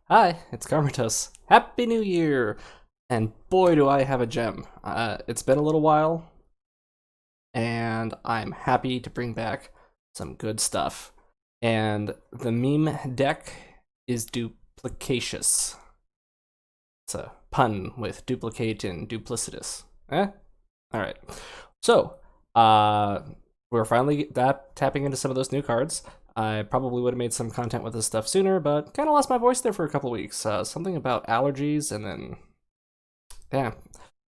Hi, it's Karmatos. Happy New Year! And boy, do I have a gem. It's been a little while, and I'm happy to bring back some good stuff. And the meme deck is Duplicatious. It's a pun with duplicate and duplicitous. Alright. So, we're finally tapping into some of those new cards. I probably would have made some content with this stuff sooner, but kind of lost my voice there for a couple weeks. Something about allergies, and then yeah.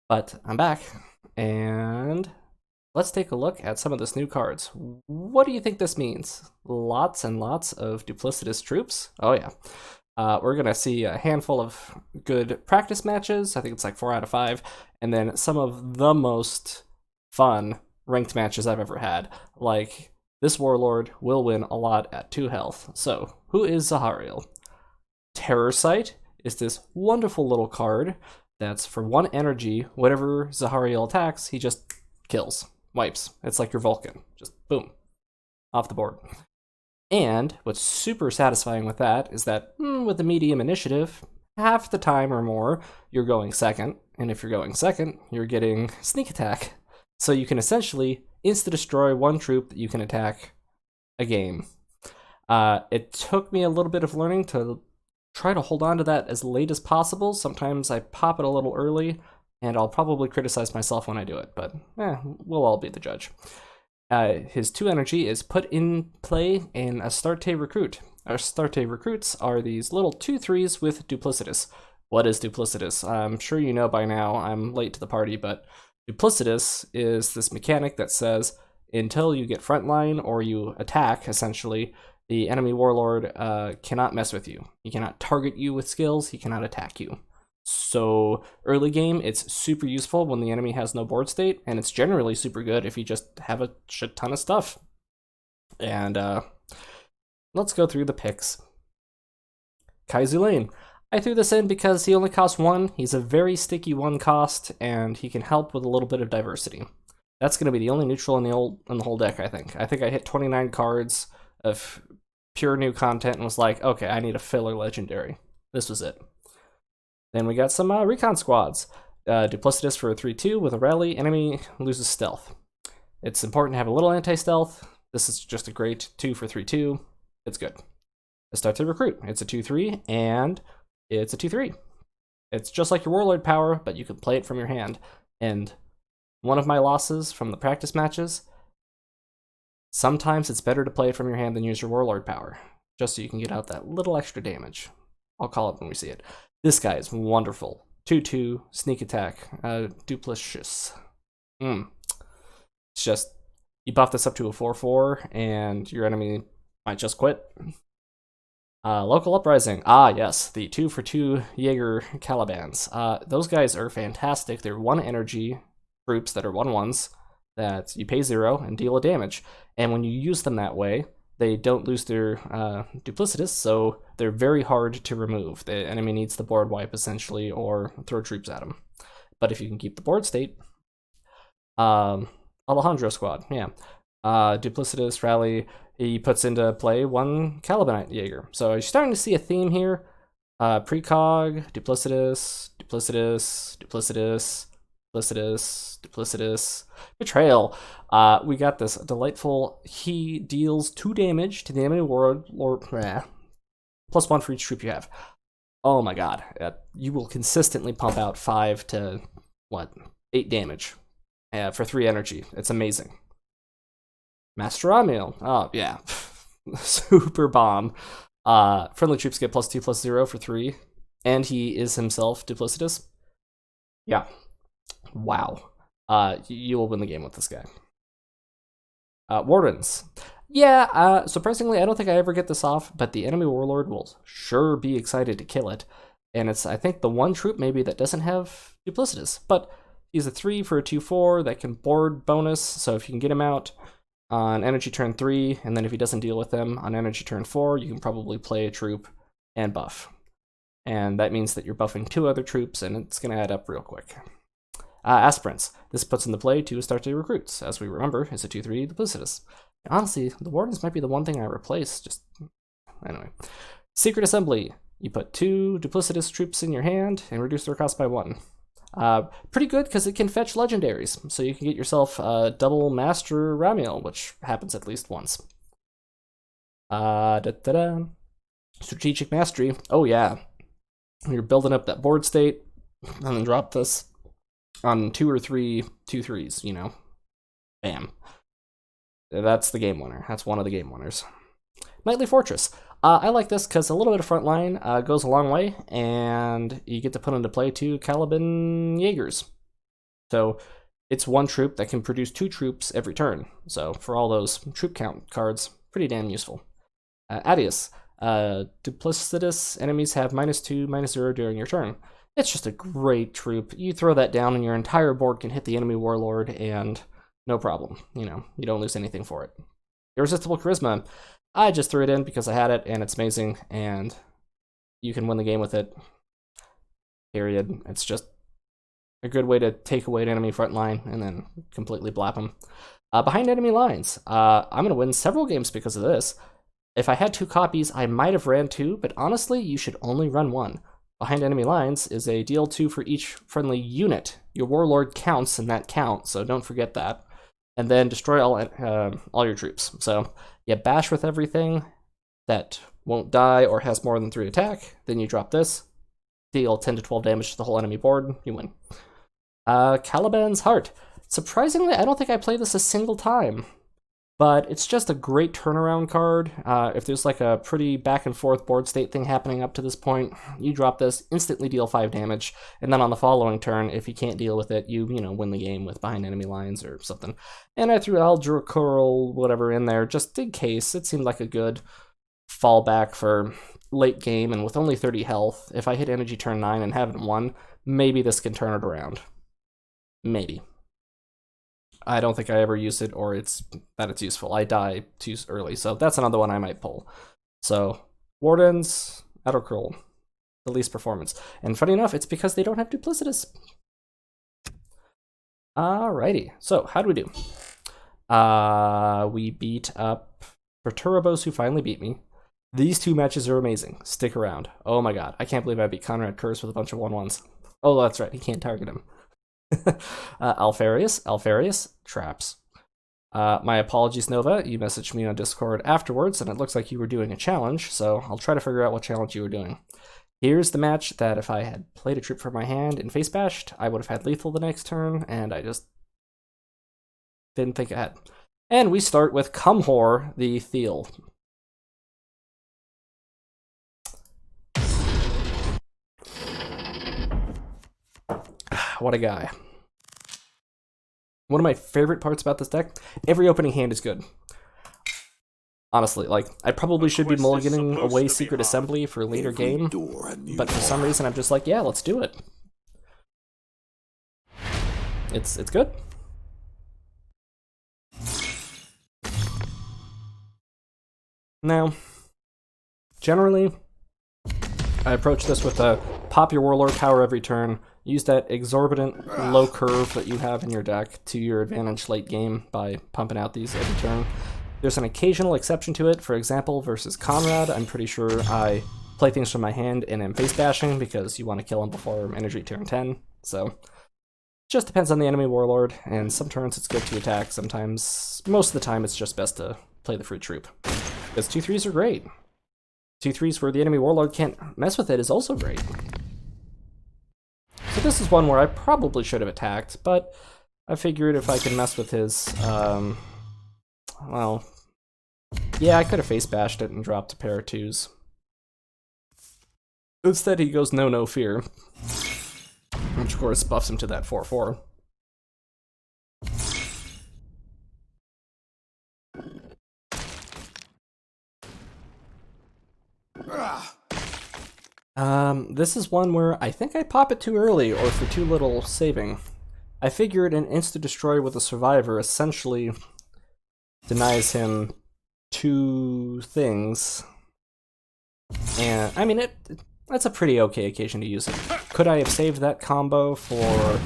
But I'm back, and let's take a look at some of this new cards. What do you think this means? Lots and lots of duplicitous troops. Oh yeah. We're gonna see a handful of good practice matches. I think it's like 4 out of 5, and then some of the most fun ranked matches I've ever had. Like, this warlord will win a lot at 2 health. So, who is Zahariel? Terror Sight is this wonderful little card that's for 1 energy. Whatever Zahariel attacks, he just kills, wipes. It's like your Vulcan. Just boom, off the board. And what's super satisfying with that is that with the medium initiative, half the time or more, you're going second. And if you're going second, you're getting sneak attack. So you can essentially insta-destroy 1 troop that you can attack a game. It took me a little bit of learning to try to hold on to that as late as possible. Sometimes I pop it a little early, and I'll probably criticize myself when I do it, but we'll all be the judge. His 2 energy is put in play in Astarte Recruit. Astarte Recruits are these little 2/3s with Duplicitous. What is Duplicitous? I'm sure you know by now. I'm late to the party, but Duplicitous is this mechanic that says until you get frontline or you attack, essentially, the enemy warlord cannot mess with you. He cannot target you with skills, he cannot attack you. So early game, it's super useful when the enemy has no board state, and it's generally super good if you just have a shit ton of stuff. And let's go through the picks. Kaizu Lane. I threw this in because he only costs 1, he's a very sticky 1 cost, and he can help with a little bit of diversity. That's going to be the only neutral in the whole deck, I think. I think I hit 29 cards of pure new content and was like, okay, I need a filler legendary. This was it. Then we got some recon squads. Duplicitous for a 3/2 with a rally. Enemy loses stealth. It's important to have a little anti-stealth. This is just a great 2 for 3/2. It's good. Astarte Recruit. It's a 2/3, and it's a 2/3. It's just like your warlord power, but you can play it from your hand. And one of my losses from the practice matches, sometimes it's better to play it from your hand than use your warlord power, just so you can get out that little extra damage. I'll call it when we see it. This guy is wonderful. 2/2, sneak attack, Duplicatious. It's just, you buff this up to a 4/4, and your enemy might just quit. Local Uprising. Ah, yes, the 2 for 2 Jaeger Calibans. Those guys are fantastic. They're 1 energy troops that are 1/1s that you pay 0 and deal a damage. And when you use them that way, they don't lose their Duplicitous, so they're very hard to remove. The enemy needs the board wipe, essentially, or throw troops at them. But if you can keep the board state, Alejandro Squad, yeah. Duplicitous Rally, he puts into play 1 Calibanite Jaeger. So you're starting to see a theme here. Precog, Duplicitous, Duplicitous, Duplicitous, Duplicitous, Duplicitous, Betrayal. We got this delightful, he deals 2 damage to the enemy warlord, +1 for each troop you have. Oh my god, you will consistently pump out 5 to, 8 damage for 3 energy. It's amazing. Master Amiel, oh yeah, super bomb. Friendly troops get +2/+0 for 3, and he is himself duplicitous. Yeah. Wow. You will win the game with this guy. Wardens. Yeah, surprisingly, I don't think I ever get this off, but the enemy warlord will sure be excited to kill it. And it's, I think, the 1 troop maybe that doesn't have duplicitous, but he's a 3 for a 2/4 that can board bonus, so if you can get him out on energy turn 3, and then if he doesn't deal with them on energy turn 4, you can probably play a troop and buff. And that means that you're buffing 2 other troops, and it's going to add up real quick. Aspirants. This puts into play 2 Astarte Recruits. As we remember, it's a 2/3 Duplicitous. Honestly, the Wardens might be the one thing I replace. Just anyway. Secret Assembly. You put 2 Duplicitous troops in your hand and reduce their cost by 1. Pretty good because it can fetch legendaries, so you can get yourself a double Master Ramiel, which happens at least once. Strategic Mastery. Oh yeah. You're building up that board state, and then drop this on 2 or 3 2/3s, you know. Bam. That's the game winner. That's one of the game winners. Knightly Fortress. I like this because a little bit of front line goes a long way, and you get to put into play 2 Caliban Jaegers. So it's 1 troop that can produce 2 troops every turn. So for all those troop count cards, pretty damn useful. Adius. Duplicitous enemies have -2, -0 during your turn. It's just a great troop. You throw that down and your entire board can hit the enemy warlord and no problem. You know, you don't lose anything for it. Irresistible Charisma. I just threw it in because I had it and it's amazing and you can win the game with it. Period. It's just a good way to take away an enemy front line and then completely blap them. Behind enemy lines. I'm going to win several games because of this. If I had 2 copies, I might have ran 2, but honestly, you should only run 1. Behind enemy lines is a deal 2 for each friendly unit. Your warlord counts in that count, so don't forget that. And then destroy all your troops. So you bash with everything that won't die or has more than 3 attack. Then you drop this, deal 10 to 12 damage to the whole enemy board. You win. Caliban's Heart. Surprisingly, I don't think I played this a single time. But it's just a great turnaround card. If there's like a pretty back and forth board state thing happening up to this point, you drop this, instantly deal 5 damage, and then on the following turn, if you can't deal with it, you win the game with behind enemy lines or something. And I threw Aldra Curl, whatever, in there just in case. It seemed like a good fallback for late game, and with only 30 health, if I hit energy turn 9 and haven't won, maybe this can turn it around. Maybe. I don't think I ever used it, or it's useful. I die too early, so that's another one I might pull. So, Wardens, Outercurl, the least performance. And funny enough, it's because they don't have Duplicitous. Alrighty, so how do we do? We beat up Perturbos, who finally beat me. These 2 matches are amazing. Stick around. Oh my god, I can't believe I beat Conrad Curse with a bunch of 1/1s. Oh, that's right, he can't target him. Alfarius, traps. My apologies, Nova. You messaged me on Discord afterwards, and it looks like you were doing a challenge, so I'll try to figure out what challenge you were doing. Here's the match that if I had played a troop from my hand and face bashed, I would have had lethal the next turn, and I just didn't think ahead. And we start with Cumhor the Thiel. What a guy. One of my favorite parts about this deck, every opening hand is good. Honestly, like, I probably should be mulliganing away Secret Assembly for a later game, but for some reason I'm just like, yeah, let's do it. It's good. Now, generally, I approach this with a pop your Warlord power every turn, use that exorbitant low curve that you have in your deck to your advantage late game by pumping out these every turn. There's an occasional exception to it. For example, versus Conrad, I'm pretty sure I play things from my hand and am face bashing because you want to kill him before energy turn 10. So, just depends on the enemy Warlord, and some turns it's good to attack, sometimes, most of the time it's just best to play the fruit troop. Because 2/3s are great. 2/3s where the enemy Warlord can't mess with it is also great. So this is one where I probably should have attacked, but I figured if I can mess with his, well, yeah, I could have face bashed it and dropped a pair of 2s. Instead he goes no fear, which of course buffs him to that 4/4. This is one where I think I pop it too early or for too little saving. I figured an insta-destroy with a survivor essentially denies him 2 things. And, I mean, that's a pretty okay occasion to use it. Could I have saved that combo for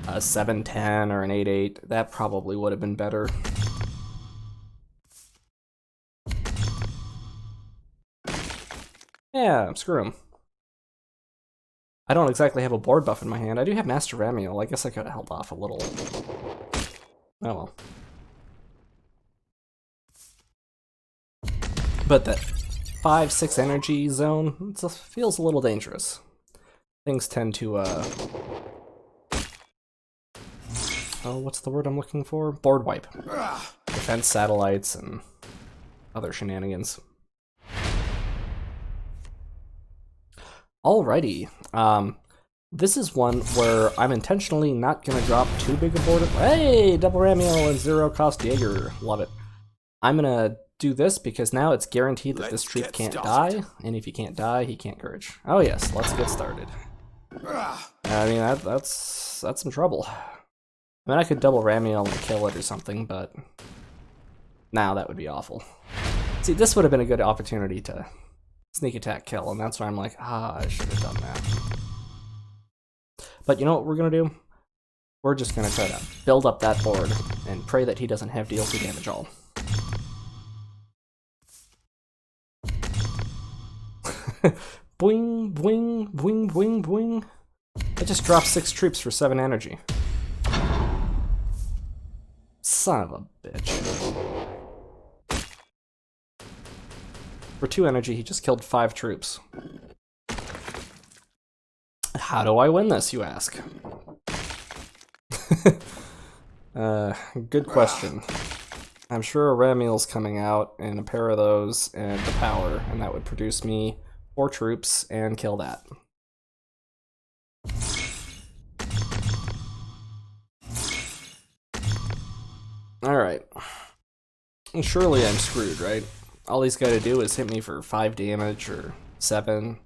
a 7-10 or an 8-8? That probably would have been better. Yeah, screw him. I don't exactly have a board buff in my hand. I do have Master Ramiel. I guess I could have held off a little. Oh well. But that 5-6 energy zone feels a little dangerous. Things tend to, oh, what's the word I'm looking for? Board wipe. Defense satellites and other shenanigans. Alrighty. This is one where I'm intentionally not going to drop too big a board. Hey! Double Ramiel and 0 cost Jaeger. Love it. I'm going to do this because now it's guaranteed that this troop can't die, and if he can't die, he can't courage. Oh yes, let's get started. I mean, that's some trouble. I mean, I could double Ramiel and kill it or something, but now that would be awful. See, this would have been a good opportunity to sneak attack kill, and that's why I'm like, I should have done that. But you know what we're gonna do? We're just gonna try to build up that board and pray that he doesn't have DLC damage all. Boing, boing, boing, boing, boing. I just dropped 6 troops for 7 energy. Son of a bitch. For 2 energy, he just killed 5 troops. How do I win this, you ask? Good question. I'm sure a Ramiel's coming out, and a pair of those, and the power, and that would produce me 4 troops and kill that. Alright. Surely I'm screwed, right? All he's got to do is hit me for 5 damage or 7.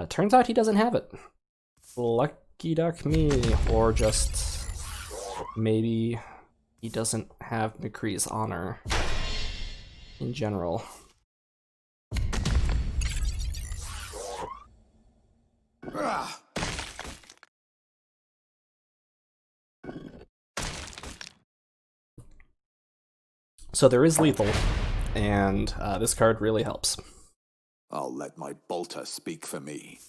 Turns out he doesn't have it. Lucky duck me. Or just maybe he doesn't have McCree's honor in general. So there is lethal, and this card really helps. I'll let my bolter speak for me.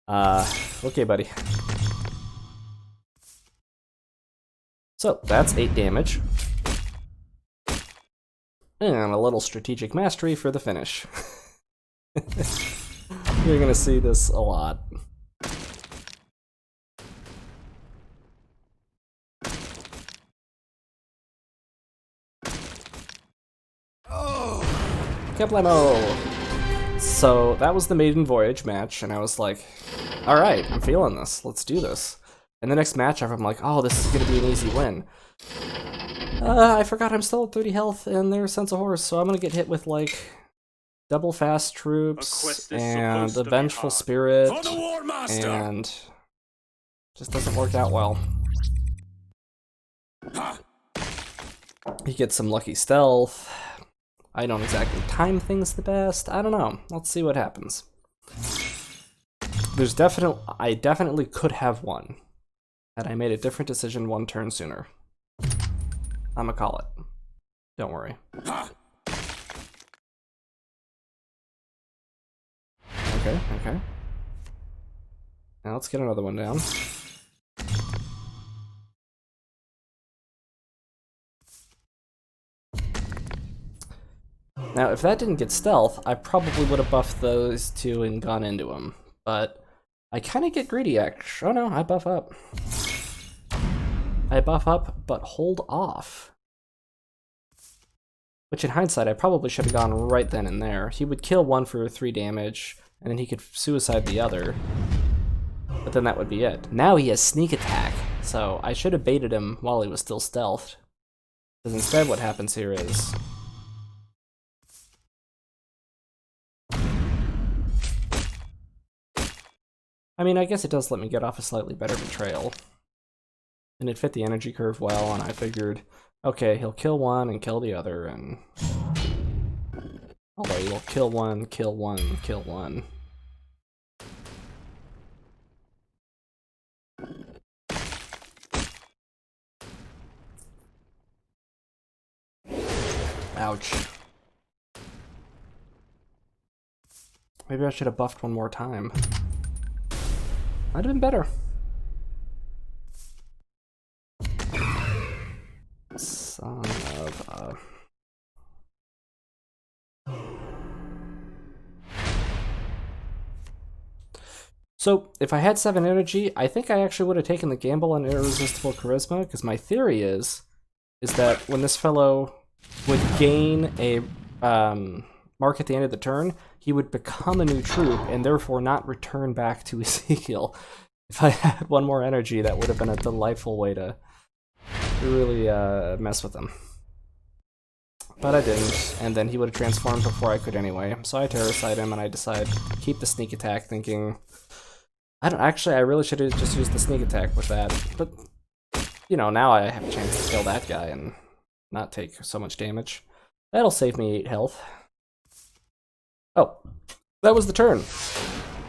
Okay, buddy. So that's 8 damage. And a little strategic mastery for the finish. You're gonna see this a lot. Kablamo! So that was the maiden voyage match, and I was like, alright, I'm feeling this, let's do this. And the next matchup, I'm like, oh, this is gonna be an easy win. I forgot I'm still at 30 health, and there's Sense of Horus, so I'm gonna get hit with, like, double fast troops, and the Vengeful Spirit, and just doesn't work out well. He gets some lucky stealth. I don't exactly time things the best. I don't know. Let's see what happens. I definitely could have won had I made a different decision 1 turn sooner. I'ma call it. Don't worry. Okay, okay. Now let's get another one down. Now, if that didn't get stealth, I probably would have buffed those 2 and gone into him. But I kind of get greedy, actually. Oh no, I buff up. I buff up, but hold off. Which in hindsight, I probably should have gone right then and there. He would kill 1 for 3 damage, and then he could suicide the other. But then that would be it. Now he has sneak attack, so I should have baited him while he was still stealthed. Because instead what happens here is... I mean, I guess it does let me get off a slightly better betrayal. And it fit the energy curve well, and I figured, okay, he'll kill 1 and kill the other, and... Although he'll kill 1, kill 1, kill 1. Ouch. Maybe I should have buffed 1 more time. Might have been better. Son of a... So, if I had 7 energy, I think I actually would have taken the gamble on irresistible charisma, because my theory is that when this fellow would gain a mark at the end of the turn, he would become a new troop, and therefore not return back to Ezekiel. If I had 1 more energy, that would have been a delightful way to really mess with him. But I didn't, and then he would have transformed before I could anyway. So I Terracide him, and I decide to keep the sneak attack, thinking... I really should have just used the sneak attack with that. But, you know, now I have a chance to kill that guy and not take so much damage. That'll save me 8 health. Oh, that was the turn.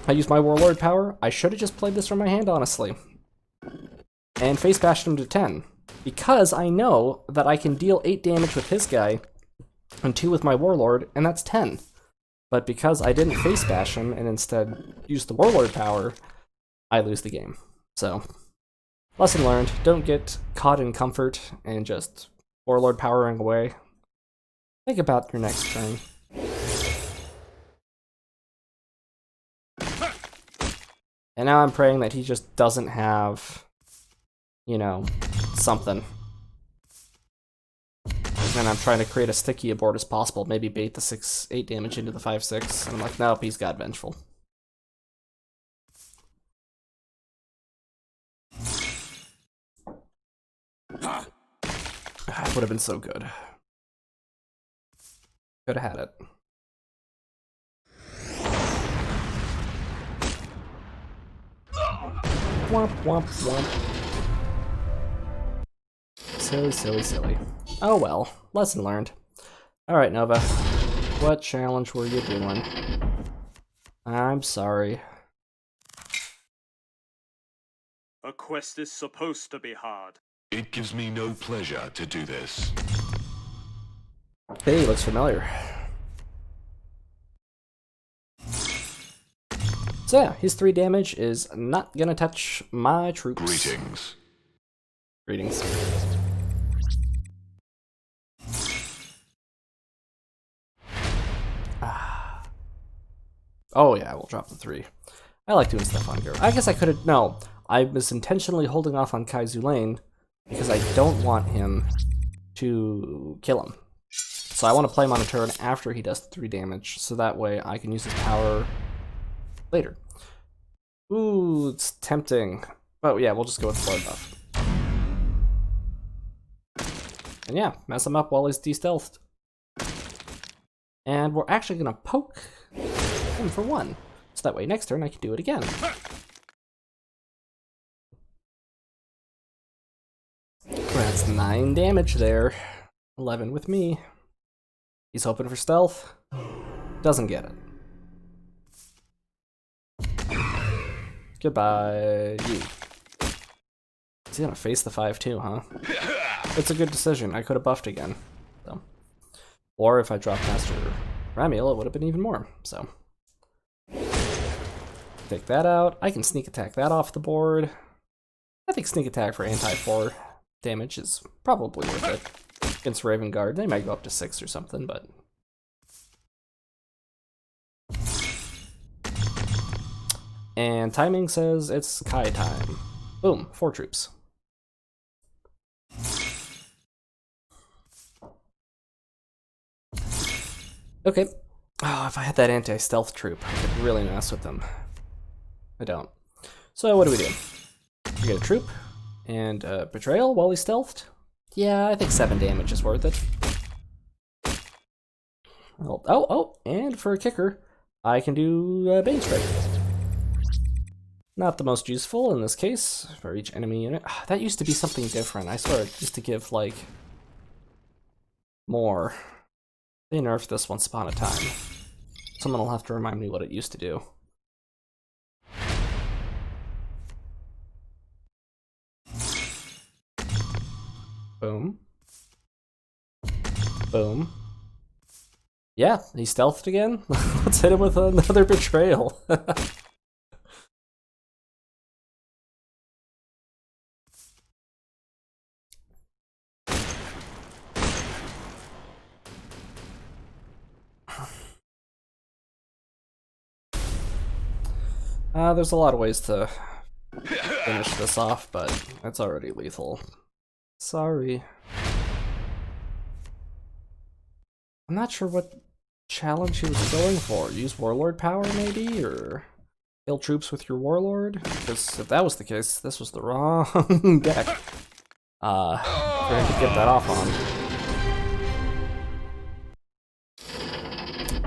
I used my Warlord power. I should have just played this from my hand, honestly. And face bashed him to 10. Because I know that I can deal 8 damage with his guy and 2 with my Warlord, and that's 10. But because I didn't face bash him and instead used the Warlord power, I lose the game. So, lesson learned, don't get caught in comfort and just Warlord powering away. Think about your next turn. And now I'm praying that he just doesn't have, you know, something. And I'm trying to create as sticky a board as possible, maybe bait the 6-8 damage into the 5-6. And I'm like, nope, he's got Vengeful. It would have been so good. Could have had it. Womp, womp, womp. Silly, silly, silly. Oh well, lesson learned. Alright, Nova. What challenge were you doing? I'm sorry. A quest is supposed to be hard. It gives me no pleasure to do this. Hey, looks familiar. So yeah, his 3 damage is not gonna touch my troops. Greetings. Greetings. Oh yeah, we'll drop the 3. I like doing stuff on Garo. I guess I could have... No, I was intentionally holding off on Kai Zulain because I don't want him to kill him. So I want to play him on a turn after he does 3 damage, so that way I can use his power later. Ooh, it's tempting. Oh yeah, we'll just go with Blood Buff. And yeah, mess him up while he's de-stealthed. And we're actually going to poke him for 1. So that way next turn I can do it again. That's 9 damage there. 11 with me. He's hoping for stealth. Doesn't get it. Goodbye, you. Is he gonna face the 5-2, huh? It's a good decision. I could have buffed again. So. Or if I dropped Master Ramiel, it would have been even more. So. Take that out. I can sneak attack that off the board. I think sneak attack for anti-4 damage is probably worth it. Against Raven Guard. They might go up to 6 or something, but... And timing says it's Kai time. Boom, 4 troops. Okay. Oh, if I had that anti-stealth troop, I could really mess with them. I don't. So what do? We get a troop and betrayal while he's stealthed. Yeah, I think 7 damage is worth it. Oh, and for a kicker, I can do Bane Strike. Not the most useful in this case for each enemy unit. That used to be something different. I swear, it used to give like more. They nerfed this once upon a time. Someone will have to remind me what it used to do. Boom. Boom. Yeah, he stealthed again? Let's hit him with another betrayal. There's a lot of ways to finish this off, but it's already lethal. Sorry. I'm not sure what challenge he was going for. Use Warlord power, maybe? Or kill troops with your Warlord? Because if that was the case, this was the wrong deck. For him to get that off on.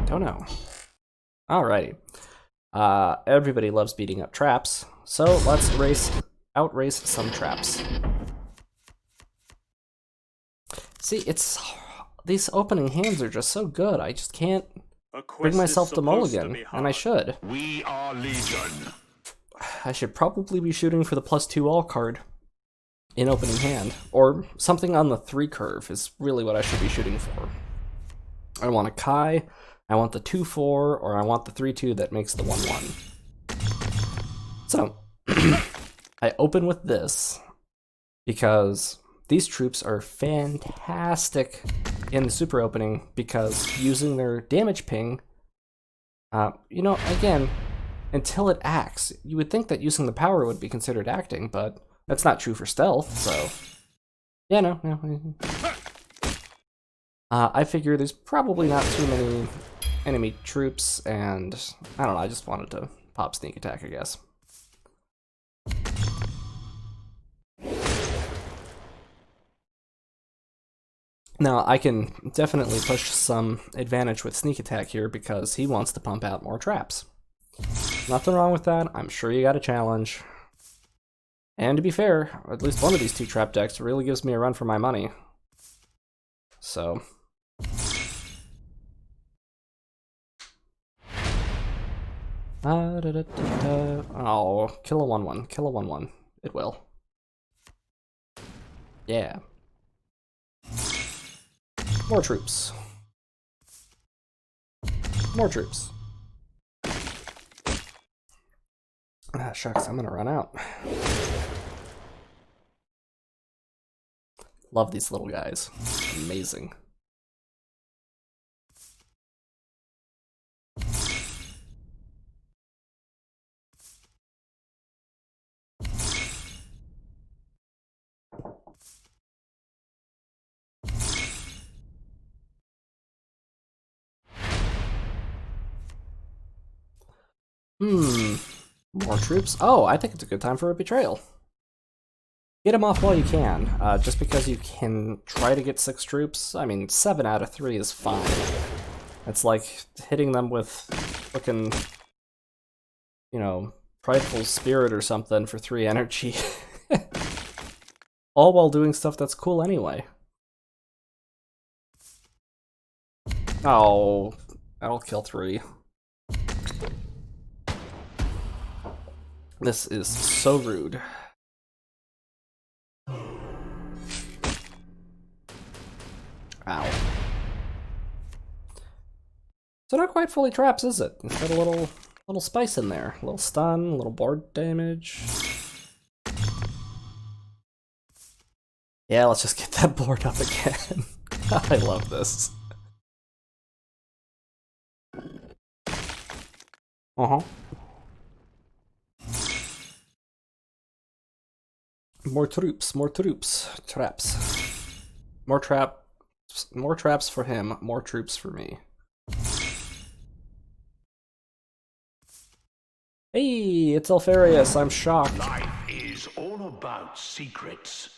Don't know. Alrighty. Everybody loves beating up traps, so let's outrace some traps. See, these opening hands are just so good. I just can't bring myself to mulligan, and I should. We are Legion. I should probably be shooting for the +2 all card in opening hand, or something on the 3 curve is really what I should be shooting for. I want a Kai, I want the 2-4, or I want the 3-2 that makes the 1-1. So, I open with this because these troops are fantastic in the super opening because using their damage ping, you know, again, until it acts, you would think that using the power would be considered acting, but that's not true for stealth, so yeah, no. I figure there's probably not too many enemy troops, and I don't know, I just wanted to pop sneak attack, I guess. Now, I can definitely push some advantage with sneak attack here because he wants to pump out more traps. Nothing wrong with that, I'm sure you got a challenge. And to be fair, at least one of these 2 trap decks really gives me a run for my money. So... Oh, kill a 1-1, kill a 1-1. It will. Yeah. More troops. More troops. Ah, shucks, I'm gonna run out. Love these little guys. Amazing. More troops? Oh, I think it's a good time for a betrayal. Get them off while you can. Just because you can try to get 6 troops, I mean, 7 out of 3 is fine. It's like hitting them with fucking, you know, Prideful Spirit or something for 3 energy. All while doing stuff that's cool anyway. Oh, that'll kill 3. This is so rude. Ow. So not quite fully traps, is it? It's got a little spice in there. A little stun, a little board damage. Yeah, let's just get that board up again. I love this. Uh-huh. More troops, traps. More traps for him, more troops for me. Hey, it's Alfarius, I'm shocked. Life is all about secrets.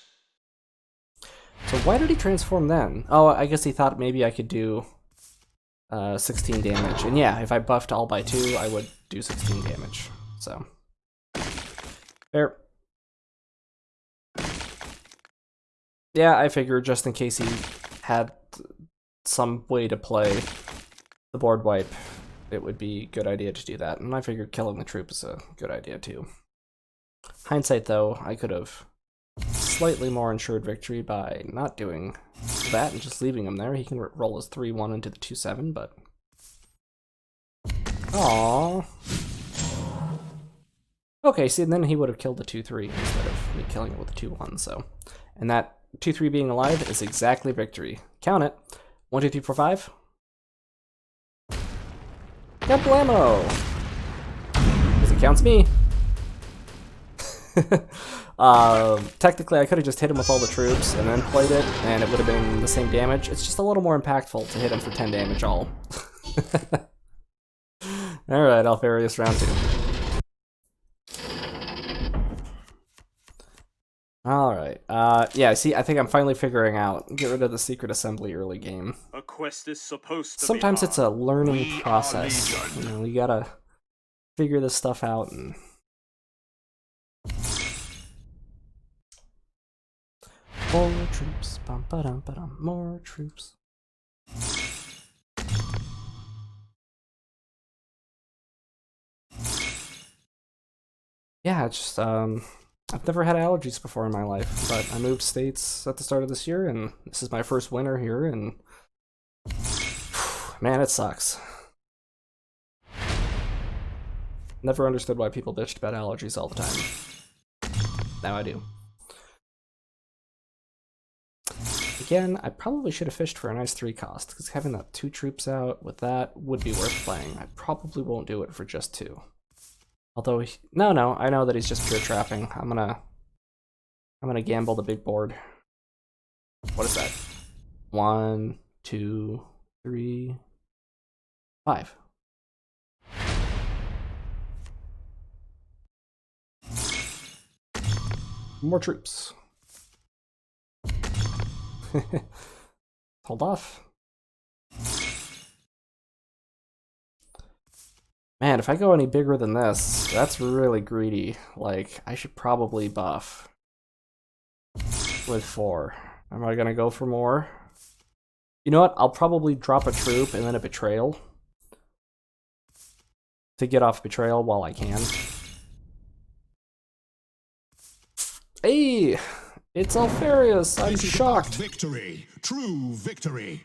So why did he transform then? Oh, I guess he thought maybe I could do 16 damage. And yeah, if I buffed all by 2, I would do 16 damage. So, fair. Yeah, I figured just in case he had some way to play the board wipe, it would be a good idea to do that. And I figured killing the troop is a good idea too. Hindsight though, I could have slightly more ensured victory by not doing that and just leaving him there. He can roll his 3-1 into the 2-7, but... Aww. Okay, see, then he would have killed the 2-3 instead of me killing it with the 2-1, so... And that 2-3 being alive is exactly victory. Count it. 1, 2, 3, 4, 5. Kablamo! Does it Counts me. Technically, I could have just hit him with all the troops and then played it, and it would have been the same damage. It's just a little more impactful to hit him for 10 damage all. Alright, Alfarius round 2. Alright, yeah, see, I think I'm finally figuring out. Get rid of the secret assembly early game. A quest is supposed to Sometimes be it's a learning We are process. Legion. You know, you gotta figure this stuff out and... More troops, bum ba dum ba dum, more troops. Yeah, it's just, I've never had allergies before in my life, but I moved states at the start of this year, and this is my first winter here, and man, it sucks. Never understood why people bitched about allergies all the time. Now I do. Again, I probably should have fished for a nice 3 cost, because having that 2 troops out with that would be worth playing. I probably won't do it for just 2. Although, no, I know that he's just pure trapping. I'm gonna gamble the big board. What is that? 1, 2, 3, 5. More troops. Hold off. Man, if I go any bigger than this, that's really greedy. Like, I should probably buff with 4. Am I gonna go for more? You know what? I'll probably drop a troop and then a betrayal to get off betrayal while I can. Hey! It's Alfarius! I'm shocked! Victory! True victory!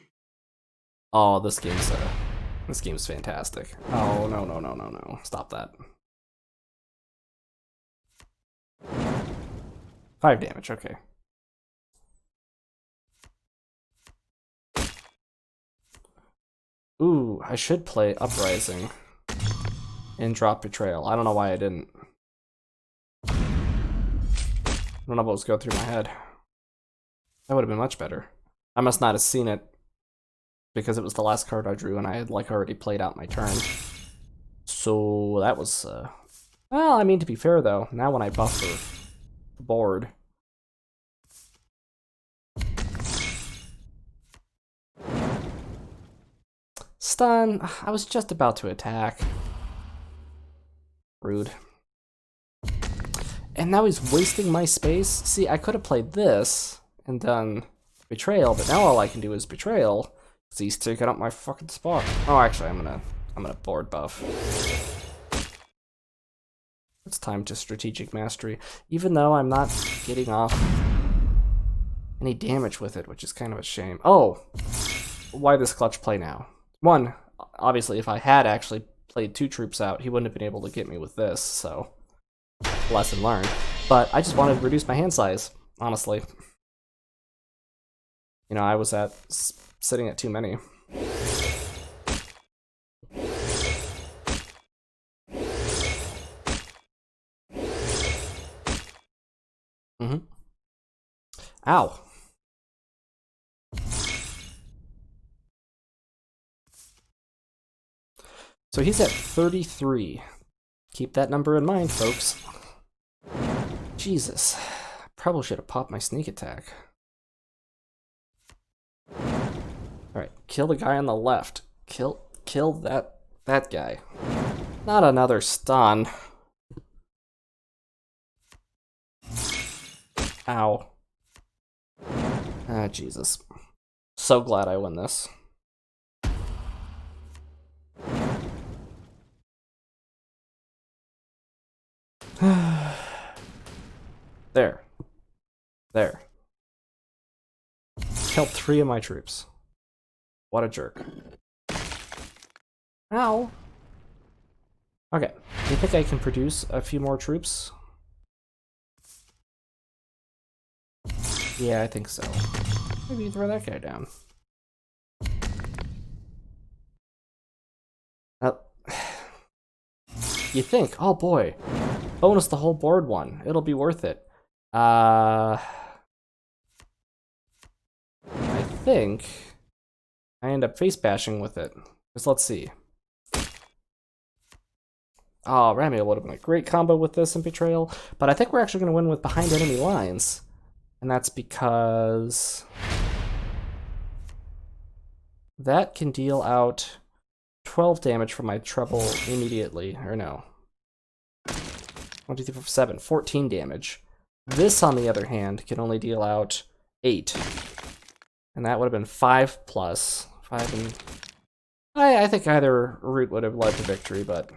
Oh, this game's fantastic. Oh, no. Stop that. 5 damage, okay. Ooh, I should play Uprising and drop Betrayal. I don't know why I didn't. I don't know what was going through my head. That would have been much better. I must not have seen it because it was the last card I drew and I had like already played out my turn. So that was, well, I mean, to be fair though, now when I buff the board, stun, I was just about to attack. Rude. And now he's wasting my space. See, I could have played this and done Betrayal, but now all I can do is Betrayal because he's taking up my fucking spot. Oh, actually, I'm gonna board buff. It's time to Strategic Mastery, even though I'm not getting off any damage with it, which is kind of a shame. Oh, why this clutch play now? One, obviously, if I had actually played 2 troops out, he wouldn't have been able to get me with this, so lesson learned. But I just wanted to reduce my hand size, honestly. You know, I was sitting at too many. Ow. So he's at 33. Keep that number in mind, folks. Jesus. Probably should have popped my sneak attack. Alright, kill the guy on the left. Kill that guy. Not another stun. Ow. Ah, Jesus. So glad I win this. There. There. Killed 3 of my troops. What a jerk. Ow. Okay. Do you think I can produce a few more troops? Yeah, I think so. Maybe throw that guy down. You think, oh boy, bonus the whole board one. It'll be worth it. I think I end up face bashing with it. Just let's see. Oh, Ramiel would have been a great combo with this and Betrayal, but I think we're actually going to win with Behind Enemy Lines. And that's because that can deal out 12 damage from my treble immediately. Or no. 1, 2, 3, 4, 7. 14 damage. This, on the other hand, can only deal out 8. And that would have been 5 plus. 5 and... I think either route would have led to victory, but...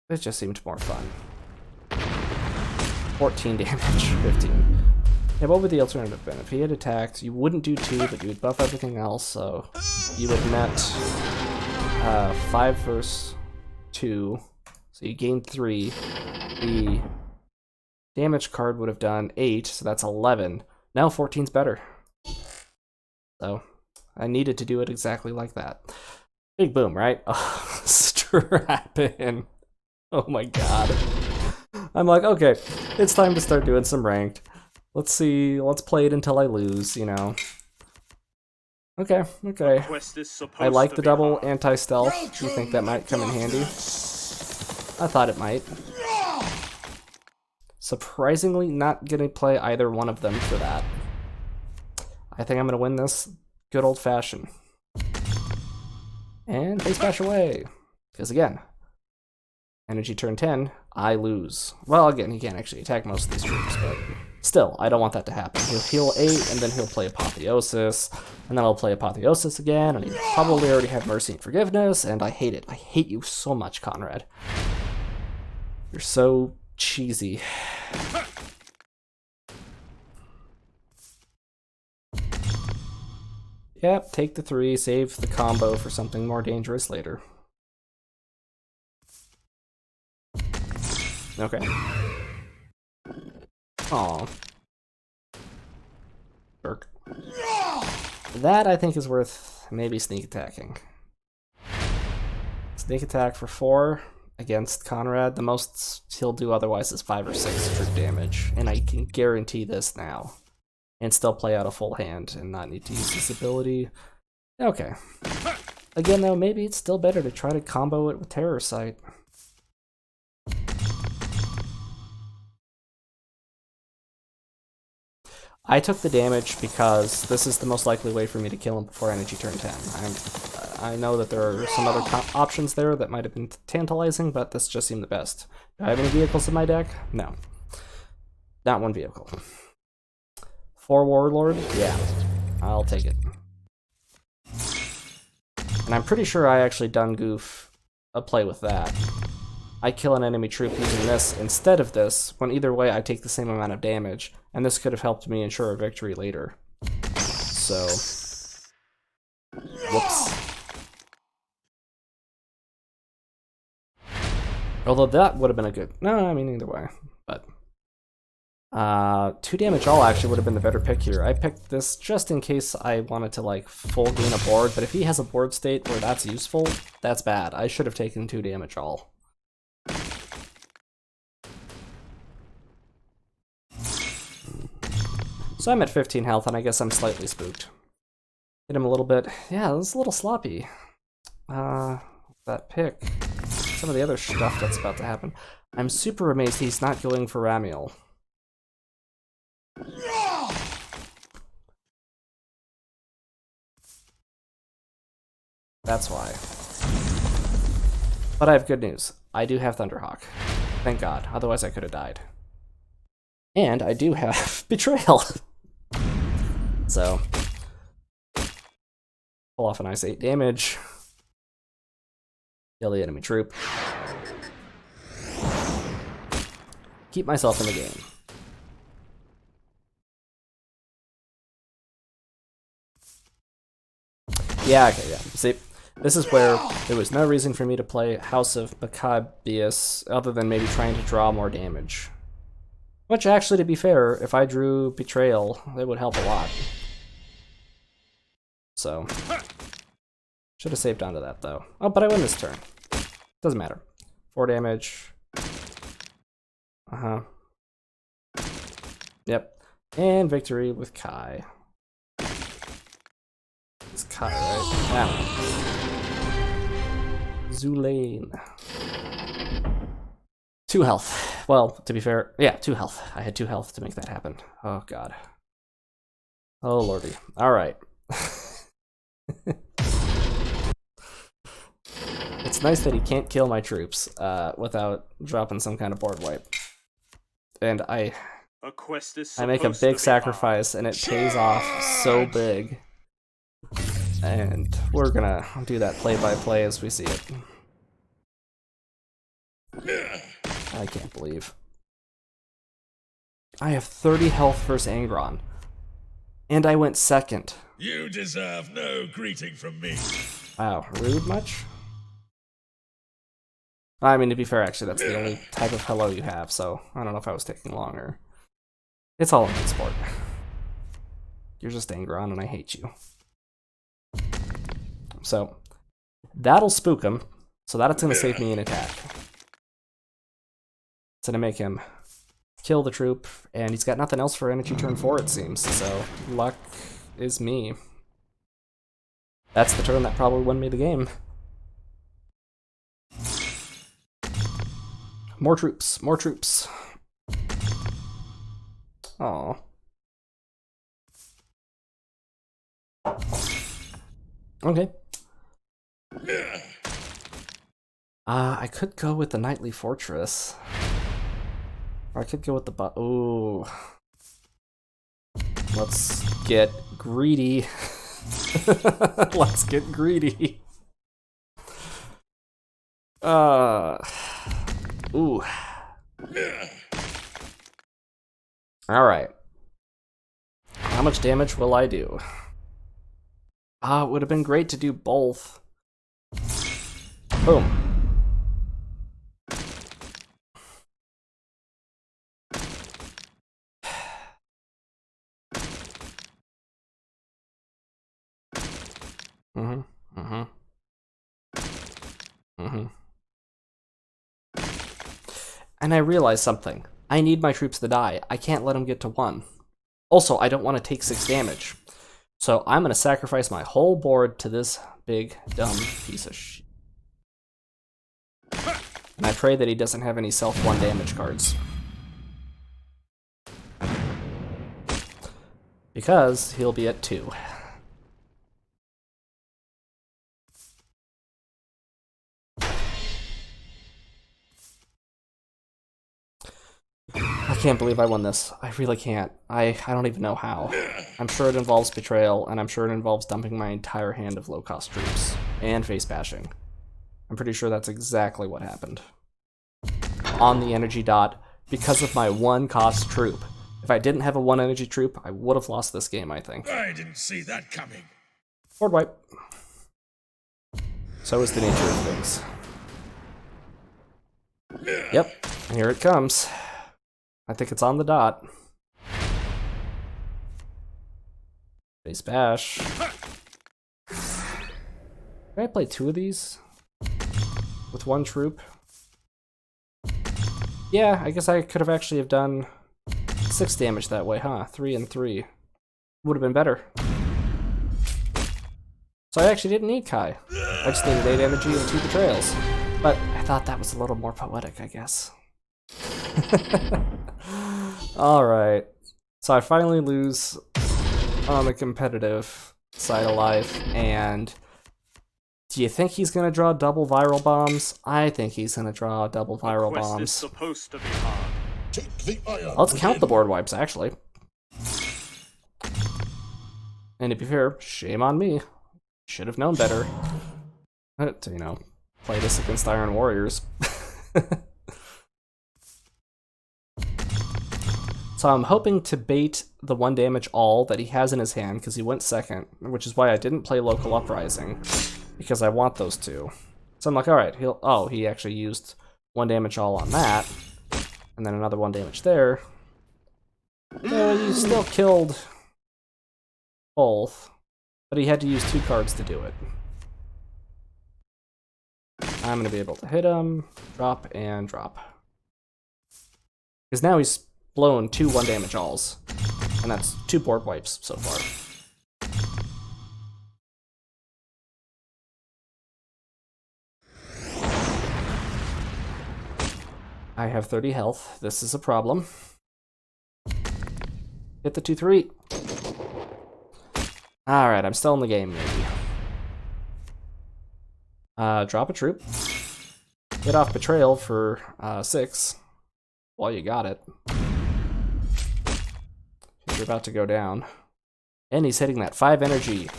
it just seemed more fun. 14 damage, 15. Yeah, what would the alternative have been? If he had attacked, you wouldn't do 2, but you would buff everything else, so you would net 5 versus 2, so you gained 3. The damage card would have done 8, so that's 11. Now 14's better. So, I needed to do it exactly like that. Big boom, right? Oh, strapping. Oh my god. I'm like, okay, it's time to start doing some ranked. Let's see, let's play it until I lose, you know. Okay. I like the double anti-stealth. Do you think that might come in handy? I thought it might. Surprisingly, not gonna play either one of them for that. I think I'm gonna win this good old-fashioned. And face bash away. Because again, energy turn 10, I lose. Well, again, he can't actually attack most of these troops, but still, I don't want that to happen. He'll heal 8, and then he'll play Apotheosis, and then I'll play Apotheosis again, and he probably already had Mercy and Forgiveness, and I hate it. I hate you so much, Conrad. You're so cheesy. Yep, take the 3, save the combo for something more dangerous later. Okay. Aw. Jerk. That, I think, is worth maybe sneak attacking. Sneak attack for 4 against Conrad. The most he'll do otherwise is 5 or 6 troop damage. And I can guarantee this now. And still play out a full hand and not need to use this ability. Okay. Again, though, maybe it's still better to try to combo it with Terror Sight. I took the damage because this is the most likely way for me to kill him before energy turn 10. I know that there are some other options there that might have been tantalizing, but this just seemed the best. Do I have any vehicles in my deck? No. Not one vehicle. 4 Warlord? Yeah. I'll take it. And I'm pretty sure I actually done goof a play with that. I kill an enemy troop using this instead of this, when either way I take the same amount of damage, and this could have helped me ensure a victory later. So... whoops. Although that would have been a good... no, I mean either way, but... 2 damage all actually would have been the better pick here. I picked this just in case I wanted to like full gain a board, but if he has a board state where that's useful, that's bad. I should have taken 2 damage all. So I'm at 15 health, and I guess I'm slightly spooked. Hit him a little bit. Yeah, it was a little sloppy. That pick. Some of the other stuff that's about to happen. I'm super amazed he's not going for Ramiel. That's why. But I have good news. I do have Thunderhawk. Thank God. Otherwise I could have died. And I do have Betrayal. So, pull off a nice 8 damage. Kill the enemy troop. Keep myself in the game. Yeah, okay, yeah. See, this is where there was no reason for me to play House of Maccabeus other than maybe trying to draw more damage. Which, actually, to be fair, if I drew Betrayal, it would help a lot. So, should have saved onto that though. Oh, but I win this turn. Doesn't matter. 4 damage. Yep. And victory with Kai. It's Kai, right? Yeah. Zulane. 2 health. Well, to be fair, yeah, 2 health. I had 2 health to make that happen. Oh, God. Oh, lordy. Alright. It's nice that he can't kill my troops without dropping some kind of board wipe. And I make a big sacrifice, and it pays off so big. And we're gonna do that play-by-play as we see it. I can't believe. I have 30 health versus Angron. And I went second. You deserve no greeting from me. Wow, rude much? I mean, to be fair, actually, that's the only type of hello you have, so I don't know if I was taking longer. It's all in good sport. You're just Angron, and I hate you. So, that'll spook him, so that's going to save me an attack. It's going to make him kill the troop, and he's got nothing else for energy turn 4, it seems, so luck is me. That's the turn that probably won me the game. More troops, more troops. Oh. Okay. I could go with the Knightly Fortress. Or I could go with the ooh. Let's get greedy. Let's get greedy. Ooh. Alright. How much damage will I do? It would have been great to do both. Boom. And I realized something. I need my troops to die. I can't let them get to 1. Also, I don't want to take 6 damage. So I'm going to sacrifice my whole board to this big, dumb piece of shit. And I pray that he doesn't have any self 1 damage cards. Because he'll be at 2. I can't believe I won this. I really can't. I don't even know how. I'm sure it involves betrayal, and I'm sure it involves dumping my entire hand of low-cost troops. And face bashing. I'm pretty sure that's exactly what happened. On the energy dot, because of my 1-cost troop. If I didn't have a 1 energy troop, I would have lost this game, I think. I didn't see that coming. Board wipe. So is the nature of things. Yep, here it comes. I think it's on the dot. Face bash. Can I play 2 of these? With 1 troop? Yeah, I guess I could have actually have done 6 damage that way, huh? 3 and 3. Would have been better. So I actually didn't need Kai. I just needed 8 energy and 2 betrayals. But I thought that was a little more poetic, I guess. Alright. So I finally lose on the competitive side of life, and do you think he's gonna draw double viral bombs? I think he's gonna draw double viral bombs. Supposed to be hard. Take the iron. Let's count the board wipes, actually. And to be fair, shame on me. Should have known better. To, you know, play this against Iron Warriors. So I'm hoping to bait the 1 damage all that he has in his hand, because he went second, which is why I didn't play Local Uprising, because I want those 2. So I'm like, alright, he actually used 1 damage all on that, and then another 1 damage there. You still killed both. But he had to use 2 cards to do it. I'm going to be able to hit him, drop, and drop. Because now he's blown 2 1-damage alls. And that's 2 board wipes so far. I have 30 health. This is a problem. Hit the 2-3. Alright, I'm still in the game, maybe. Drop a troop. Get off Betrayal for 6. Well, you got it. You're about to go down. And he's hitting that 5 energy.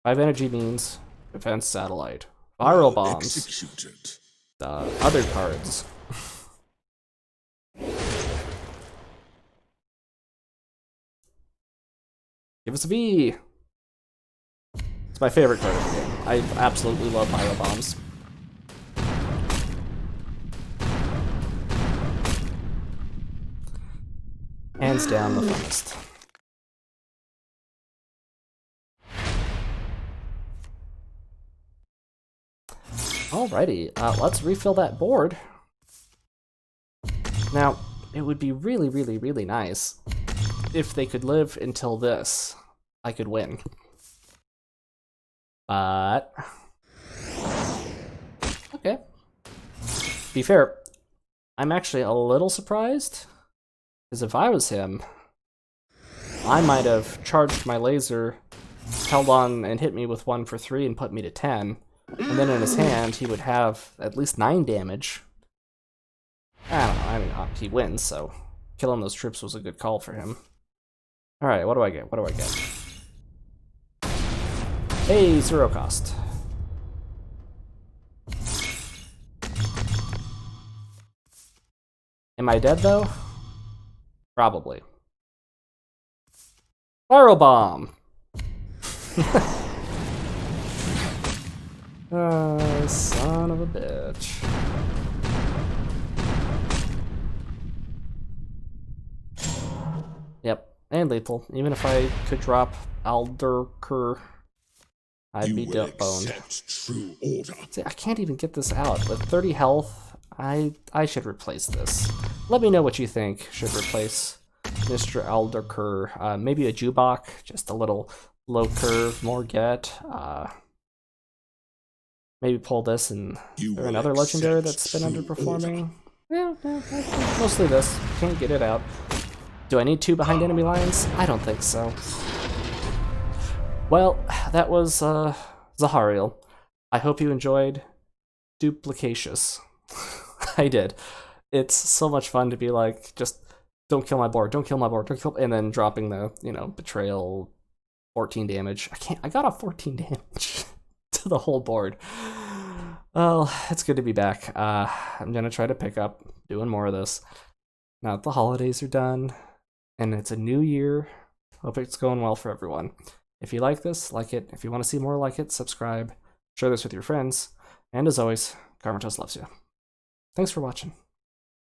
5 energy means Defense Satellite. Viral Bombs. Executed. Other cards. Give us a V! It's my favorite card of the game. I absolutely love Viral Bombs. Hands down the funnest. Alrighty, let's refill that board. Now, it would be really, really, really nice if they could live until this. I could win. But... okay. To be fair, I'm actually a little surprised. Because if I was him, I might have charged my laser, held on and hit me with 1 for 3 and put me to 10. And then in his hand, he would have at least 9 damage. I don't know, I mean, he wins, so killing those troops was a good call for him. Alright, what do I get? What do I get? Hey, 0 cost. Am I dead, though? Probably. Viral Bomb! Son of a bitch. Yep, and lethal. Even if I could drop Alderker, I'd be boned. True order. See, I can't even get this out. With 30 health, I should replace this. Let me know what you think should replace Mr. Alderker. Maybe a Jubok, just a little low curve, more get. Maybe pull this and is there another legendary that's been underperforming? Yeah, mostly this. Can't get it out. Do I need 2 behind enemy lines? I don't think so. Well, that was Zahariel. I hope you enjoyed Duplicatious. I did. It's so much fun to be like, just don't kill my board, don't kill my board, don't kill, and then dropping the, Betrayal 14 damage. I got a 14 damage to the whole board. Well, it's good to be back. I'm gonna try to pick up doing more of this now that the holidays are done and it's a new year. Hope it's going well for everyone. If you like this, like it. If you want to see more like it, subscribe. Share this with your friends. And as always, Karmatos loves you. Thanks for watching.